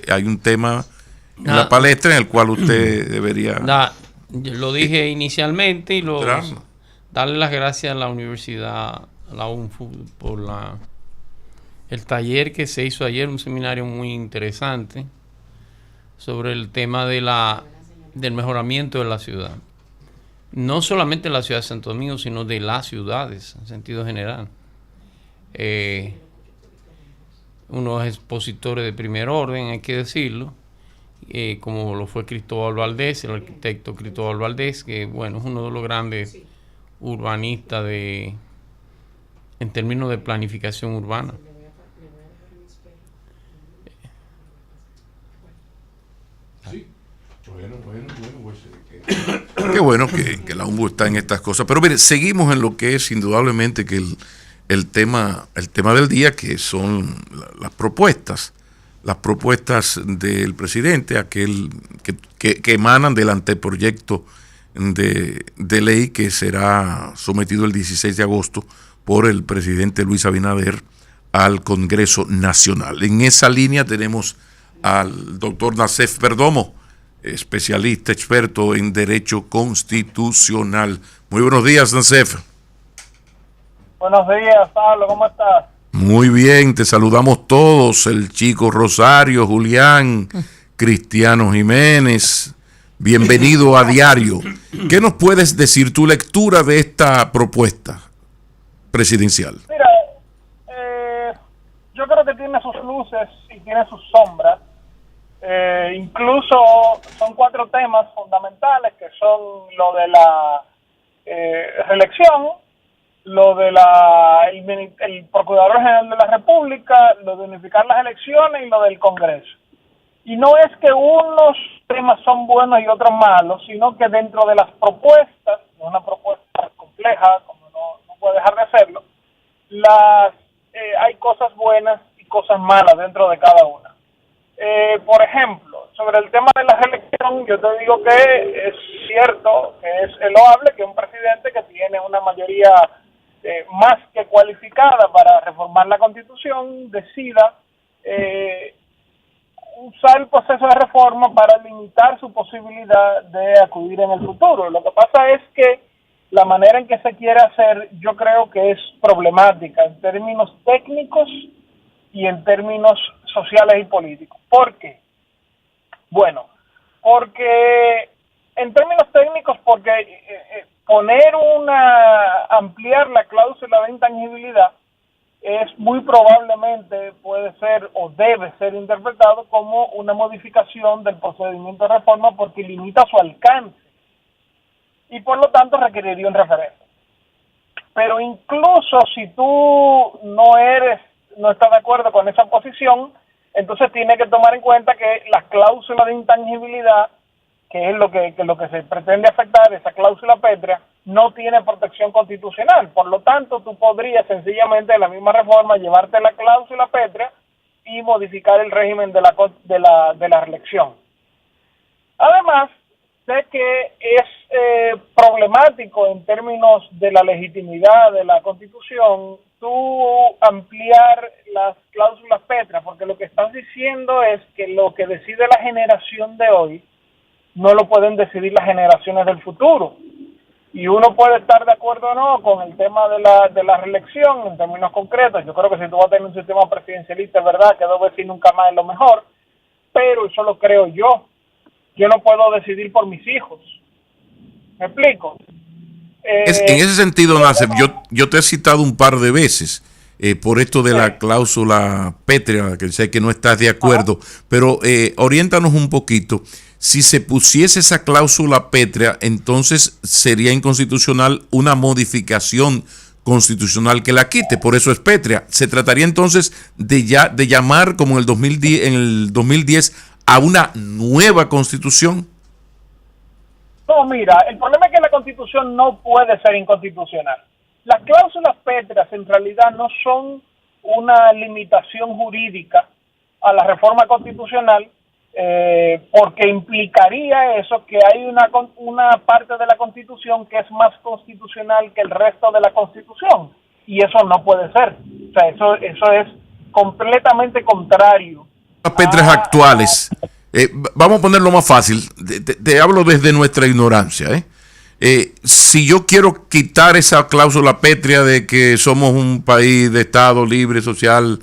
hay un tema en la palestra en el cual usted debería... Yo lo dije inicialmente y mostrarnos. darle las gracias a la universidad, a la UNFU, por el taller que se hizo ayer, un seminario muy interesante sobre el tema del mejoramiento de la ciudad. No solamente la ciudad de Santo Domingo, sino de las ciudades en sentido general. Unos expositores de primer orden, hay que decirlo, como lo fue Cristóbal Valdés, el arquitecto Cristóbal Valdés, que bueno, es uno de los grandes urbanistas en términos de planificación urbana. Sí. Bueno, qué bueno que la UNBU está en estas cosas. Pero mire, seguimos en lo que es indudablemente que el tema del día, que son las propuestas del presidente, aquel que emanan del anteproyecto de ley que será sometido el 16 de agosto por el presidente Luis Abinader al Congreso Nacional. En esa línea tenemos al doctor Nassef Perdomo, especialista, experto en Derecho Constitucional. Muy buenos días, Nassef. Buenos días, Pablo, ¿cómo estás? Muy bien, te saludamos todos, el chico Rosario, Julián, Cristiano Jiménez. Bienvenido a Diario. ¿Qué nos puedes decir tu lectura de esta propuesta presidencial? Mira, yo creo que tiene sus luces y tiene sus sombras. Incluso son 4 temas fundamentales, que son lo de la reelección, lo de el Procurador General de la República, lo de unificar las elecciones y lo del Congreso. Y no es que unos temas son buenos y otros malos, sino que dentro de las propuestas, una propuesta compleja, como no puede dejar de hacerlo, hay cosas buenas y cosas malas dentro de cada una. Por ejemplo, sobre el tema de la reelección, yo te digo que es cierto, que es loable que un presidente que tiene una mayoría más que cualificada para reformar la Constitución decida usar el proceso de reforma para limitar su posibilidad de acudir en el futuro. Lo que pasa es que la manera en que se quiere hacer, yo creo que es problemática en términos técnicos y en términos sociales y políticos. ¿Por qué? Bueno, porque en términos técnicos, porque ampliar la cláusula de intangibilidad es muy probablemente puede ser o debe ser interpretado como una modificación del procedimiento de reforma porque limita su alcance y por lo tanto requeriría un referéndum. Pero incluso si tú no estás de acuerdo con esa posición, entonces tiene que tomar en cuenta que la cláusula de intangibilidad, que es lo que se pretende afectar, esa cláusula pétrea, no tiene protección constitucional. Por lo tanto, tú podrías sencillamente en la misma reforma llevarte la cláusula pétrea y modificar el régimen de la reelección. Además, sé que es problemático en términos de la legitimidad de la Constitución tú ampliar las cláusulas pétreas, porque lo que estás diciendo es que lo que decide la generación de hoy no lo pueden decidir las generaciones del futuro. Y uno puede estar de acuerdo o no con el tema de la reelección en términos concretos. Yo creo que si tú vas a tener un sistema presidencialista, es verdad que 2 veces y nunca más es lo mejor, pero eso lo creo yo. Yo no puedo decidir por mis hijos. ¿Me explico? En ese sentido, Nassef, yo te he citado un par de veces por esto de la cláusula pétrea, que sé que no estás de acuerdo, pero oriéntanos un poquito. Si se pusiese esa cláusula pétrea, entonces sería inconstitucional una modificación constitucional que la quite, por eso es pétrea. ¿Se trataría entonces de llamar, como en el 2010, a una nueva constitución? No, mira, el problema es que la Constitución no puede ser inconstitucional. Las cláusulas pétreas en realidad no son una limitación jurídica a la reforma constitucional, porque implicaría eso que hay una parte de la Constitución que es más constitucional que el resto de la Constitución, y eso no puede ser. O sea, eso es completamente contrario Las pétreas actuales, vamos a ponerlo más fácil, te hablo desde nuestra ignorancia, si yo quiero quitar esa cláusula pétrea de que somos un país de Estado libre, social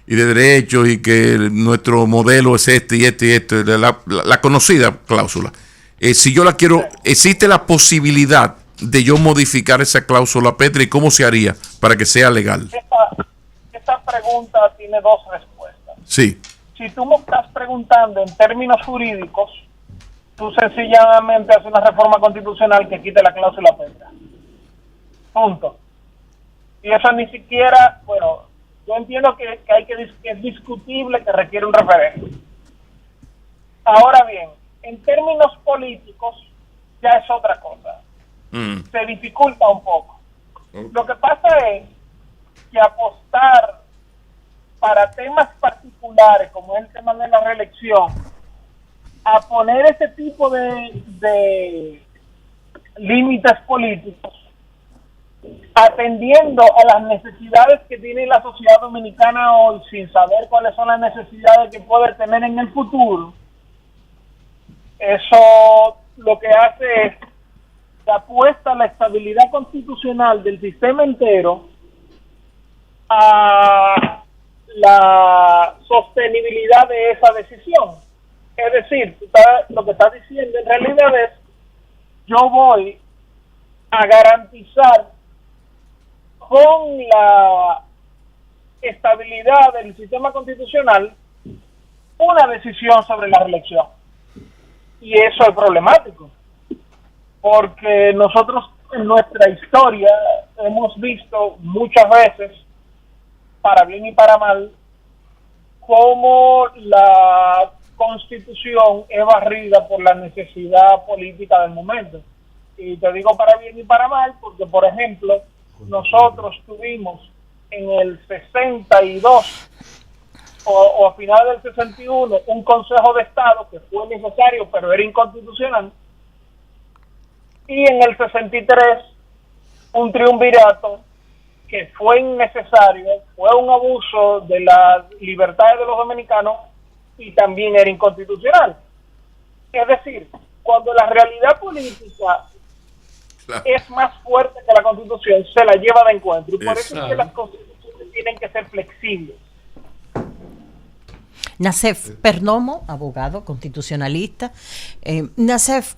y de derechos y que nuestro modelo es este y este y este, la conocida cláusula, si yo la quiero, ¿existe la posibilidad de yo modificar esa cláusula pétrea y cómo se haría para que sea legal? Esta pregunta tiene dos respuestas. Sí. Si tú me estás preguntando en términos jurídicos, tú sencillamente haces una reforma constitucional que quite la cláusula pétrea. Punto. Y eso ni siquiera, bueno, yo entiendo que es discutible, que requiere un referéndum. Ahora bien, en términos políticos, ya es otra cosa. Se dificulta un poco. Lo que pasa es que apostar para temas particulares, como es el tema de la reelección, a poner ese tipo de límites políticos, atendiendo a las necesidades que tiene la sociedad dominicana hoy, sin saber cuáles son las necesidades que puede tener en el futuro, eso lo que hace es que apuesta la estabilidad constitucional del sistema entero a la sostenibilidad de esa decisión. Es decir, lo que estás diciendo en realidad es: yo voy a garantizar con la estabilidad del sistema constitucional una decisión sobre la reelección. Y eso es problemático, porque nosotros en nuestra historia hemos visto muchas veces, para bien y para mal, cómo la Constitución es barrida por la necesidad política del momento. Y te digo para bien y para mal porque, por ejemplo, nosotros tuvimos en el 62 o a finales del 61 un Consejo de Estado que fue necesario pero era inconstitucional, y en el 63 un triunvirato que fue innecesario, fue un abuso de las libertades de los dominicanos y también era inconstitucional. Es decir, cuando la realidad política es más fuerte que la Constitución, se la lleva de encuentro, y por eso es que las constituciones tienen que ser flexibles. Nacef Perdomo, abogado constitucionalista. Nacef,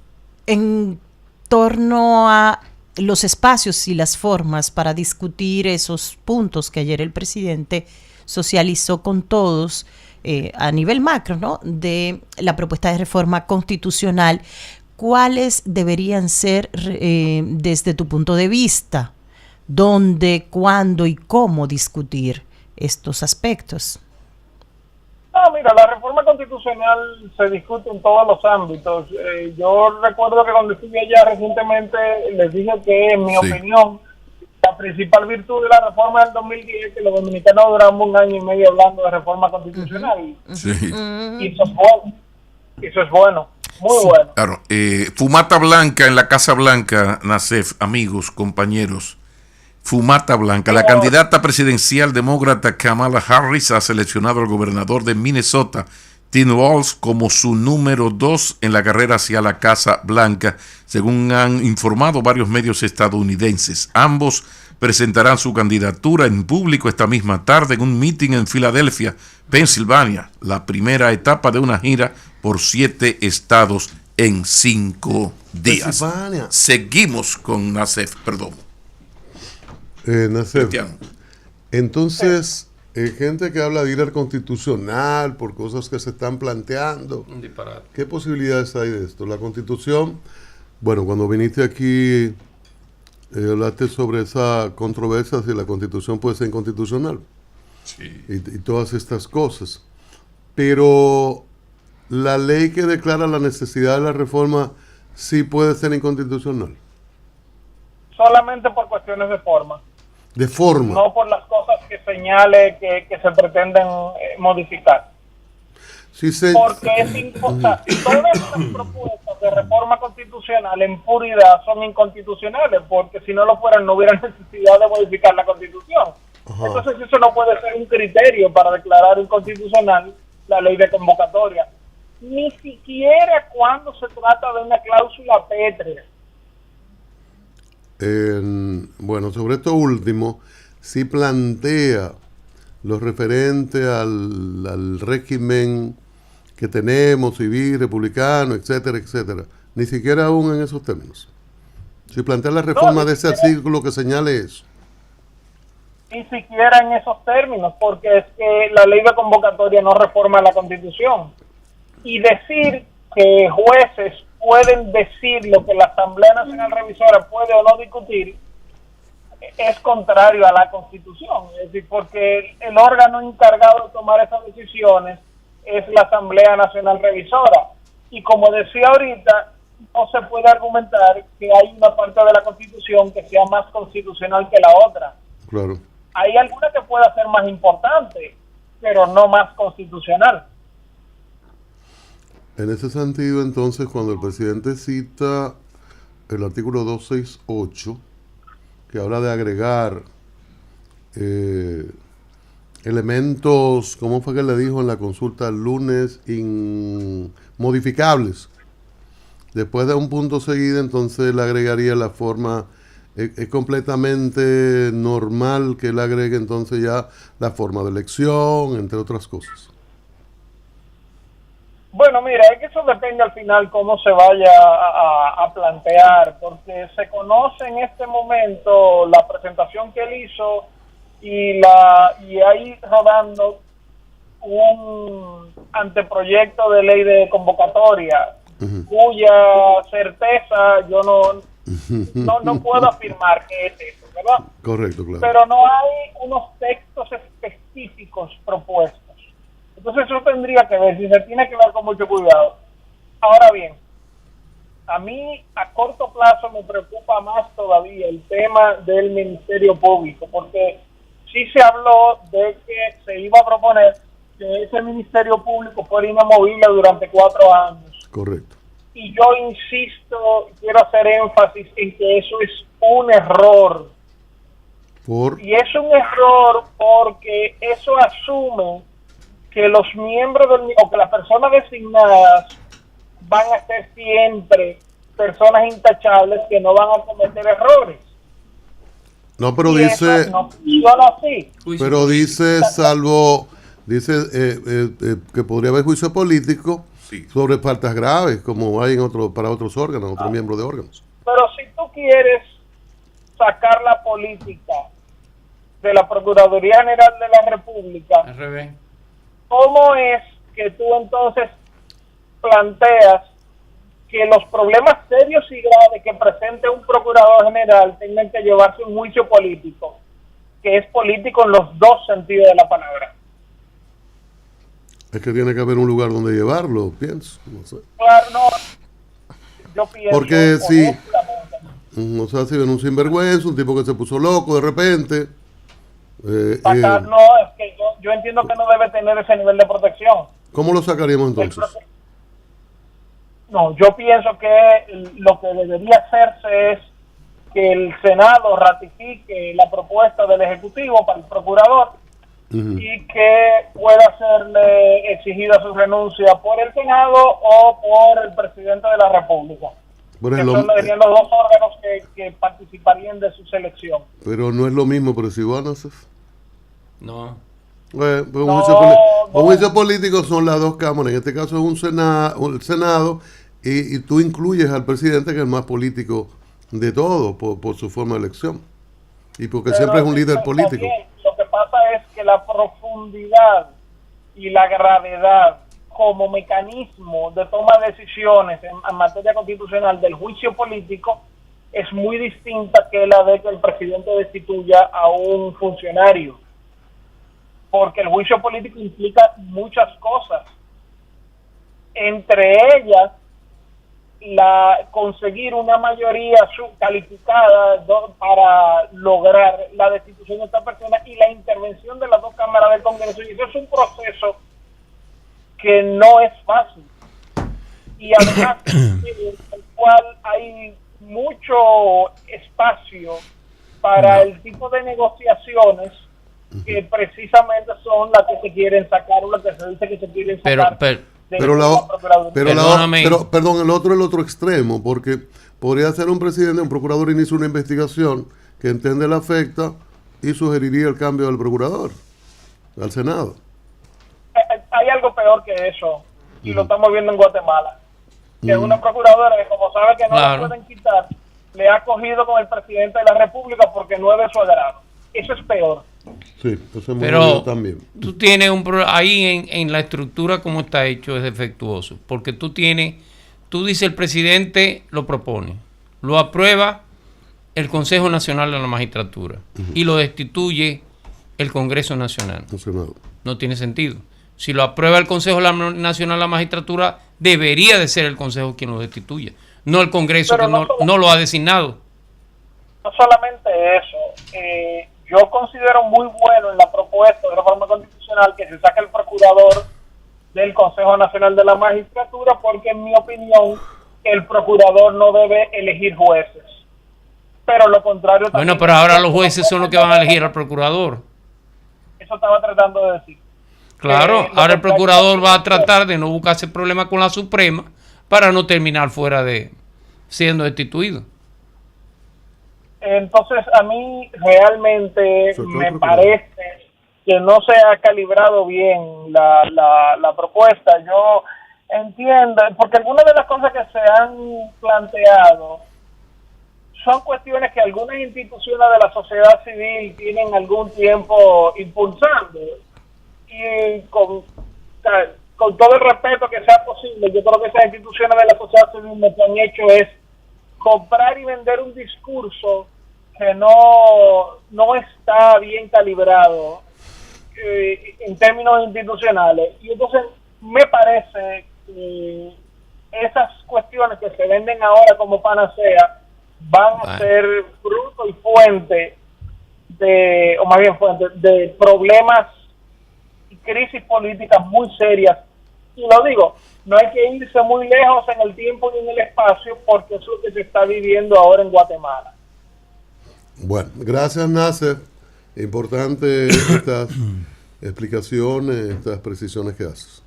en torno a los espacios y las formas para discutir esos puntos que ayer el presidente socializó con todos a nivel macro, ¿no?, de la propuesta de reforma constitucional, ¿cuáles deberían ser desde tu punto de vista? ¿Dónde, cuándo y cómo discutir estos aspectos? No, mira, la reforma constitucional se discute en todos los ámbitos. Yo recuerdo que cuando estuve allá recientemente les dije que, en mi opinión, la principal virtud de la reforma del 2010 es que los dominicanos duramos 1 año y medio hablando de reforma constitucional. Sí. Y eso es bueno. Eso es bueno. Muy bueno. Claro. Fumata blanca en la Casa Blanca, Nacef, amigos, compañeros. Fumata blanca. La candidata presidencial demócrata Kamala Harris ha seleccionado al gobernador de Minnesota, Tim Walz, como su número 2 en la carrera hacia la Casa Blanca, según han informado varios medios estadounidenses. Ambos presentarán su candidatura en público esta misma tarde en un meeting en Filadelfia, Pensilvania, la primera etapa de una gira por 7 estados en 5 días. Seguimos con Nacef, perdón. Nacef, entonces, gente que habla de ir al constitucional por cosas que se están planteando, ¿qué posibilidades hay de esto? La Constitución, bueno, cuando viniste aquí, hablaste sobre esa controversia si la Constitución puede ser inconstitucional. Sí. Y todas estas cosas. Pero la ley que declara la necesidad de la reforma sí puede ser inconstitucional. Solamente por cuestiones de forma. De forma. No por las cosas que señale que se pretenden modificar. Sí, porque es importante. Todas las propuestas de reforma constitucional en puridad son inconstitucionales, porque si no lo fueran no hubiera necesidad de modificar la Constitución. Ajá. Entonces eso no puede ser un criterio para declarar inconstitucional la ley de convocatoria, ni siquiera cuando se trata de una cláusula pétrea. Bueno, sobre esto último, sí plantea lo referente al régimen que tenemos, civil, republicano, etcétera, etcétera. Ni siquiera aún en esos términos. Si plantea la reforma de ese artículo que señale eso. Ni siquiera en esos términos, porque es que la ley de convocatoria no reforma la Constitución. Y decir que jueces pueden decir lo que la Asamblea Nacional Revisora puede o no discutir es contrario a la Constitución. Es decir, porque el órgano encargado de tomar esas decisiones es la Asamblea Nacional Revisora. Y como decía ahorita, no se puede argumentar que hay una parte de la Constitución que sea más constitucional que la otra. Claro. Hay alguna que pueda ser más importante, pero no más constitucional. En ese sentido, entonces, cuando el presidente cita el artículo 268, que habla de agregar elementos, ¿cómo fue que le dijo en la consulta el lunes? Modificables. Después de un punto seguido, entonces le agregaría la forma, es completamente normal que él agregue entonces ya la forma de elección, entre otras cosas. Bueno, mira, es que eso depende al final cómo se vaya a plantear, porque se conoce en este momento la presentación que él hizo y ahí rodando un anteproyecto de ley de convocatoria, cuya certeza yo no puedo afirmar que es eso, ¿verdad? Correcto, claro. Pero no hay unos textos específicos propuestos. Entonces eso tendría que ver, si se tiene que ver con mucho cuidado. Ahora bien, a mí a corto plazo me preocupa más todavía el tema del Ministerio Público, porque sí se habló de que se iba a proponer que ese Ministerio Público fuera inamovible durante 4 años. Correcto. Y yo insisto, quiero hacer énfasis en que eso es un error. Y es un error porque eso asume que los miembros o que las personas designadas van a ser siempre personas intachables que no van a cometer errores. No, pero y dice, no funciona así. Pero dice, que podría haber juicio político sobre faltas graves, como hay para otros órganos, otros miembros de órganos. Pero si tú quieres sacar la política de la Procuraduría General de la República, ¿cómo es que tú entonces planteas que los problemas serios y graves que presente un procurador general tengan que llevarse un juicio político, que es político en los dos sentidos de la palabra? Es que tiene que haber un lugar donde llevarlo, pienso. No sé. Claro, no. Yo pienso. Porque si, o sea, si ven un sinvergüenza, un tipo que se puso loco de repente. No, es que yo entiendo que no debe tener ese nivel de protección. ¿Cómo lo sacaríamos entonces? No, yo pienso que lo que debería hacerse es que el Senado ratifique la propuesta del Ejecutivo para el procurador y que pueda serle exigida su renuncia por el Senado o por el presidente de la República. Esos serían los dos órganos que participarían de su selección. Pero no es lo mismo, pero si van a hacer. No. Pues juicio político son las dos cámaras. En este caso es el Senado y tú incluyes al presidente, que es el más político de todo por su forma de elección y porque siempre es un líder político. Bien. Lo que pasa es que la profundidad y la gravedad como mecanismo de toma de decisiones en materia constitucional del juicio político es muy distinta que la de que el presidente destituya a un funcionario, porque el juicio político implica muchas cosas, entre ellas conseguir una mayoría calificada para lograr la destitución de esta persona y la intervención de las dos cámaras del Congreso, y eso es un proceso que no es fácil, y además en el cual hay mucho espacio para el tipo de negociaciones que precisamente son las que se quieren sacar o las que se dice que se quieren sacar. Perdón, el otro extremo, porque podría ser un presidente, un procurador inicia una investigación que entiende la afecta y sugeriría el cambio del procurador al Senado. Hay algo peor que eso, y lo estamos viendo en Guatemala, que es una procuradora que, como sabe que no la pueden quitar, le ha cogido con el presidente de la República porque no es de su agrado. Eso es peor. Sí, eso es pero también. Tú tienes ahí en la estructura como está hecho es defectuoso, porque tú dices el presidente lo propone, lo aprueba el Consejo Nacional de la Magistratura y lo destituye el Congreso Nacional. No tiene sentido. Si lo aprueba el Consejo Nacional de la Magistratura, debería de ser el Consejo quien lo destituya, no el Congreso, pero que no lo ha designado. No solamente eso, yo considero muy bueno en la propuesta de reforma constitucional que se saque el procurador del Consejo Nacional de la Magistratura, porque en mi opinión el procurador no debe elegir jueces. Pero lo contrario también... Bueno, pero ahora los jueces son los que van a elegir al procurador. Eso estaba tratando de decir. Claro, ahora el procurador va a tratar de no buscarse problemas con la Suprema para no terminar fuera de siendo destituido. Entonces, a mí realmente me parece que no se ha calibrado bien la propuesta. Yo entiendo, porque algunas de las cosas que se han planteado son cuestiones que algunas instituciones de la sociedad civil tienen algún tiempo impulsando. Y con todo el respeto que sea posible, yo creo que esas instituciones de la sociedad civil lo que han hecho es comprar y vender un discurso que no está bien calibrado en términos institucionales. Y entonces me parece que esas cuestiones que se venden ahora como panacea van a ser fruto y fuente de problemas y crisis políticas muy serias. Y lo digo, no hay que irse muy lejos en el tiempo ni en el espacio, porque eso es lo que se está viviendo ahora en Guatemala. Bueno, gracias, Nasser. Importante estas explicaciones, estas precisiones que haces.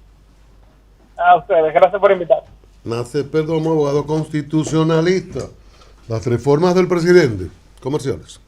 A ustedes, gracias por invitar. Nasser Perdomo, abogado constitucionalista. Las reformas del presidente. Comerciales.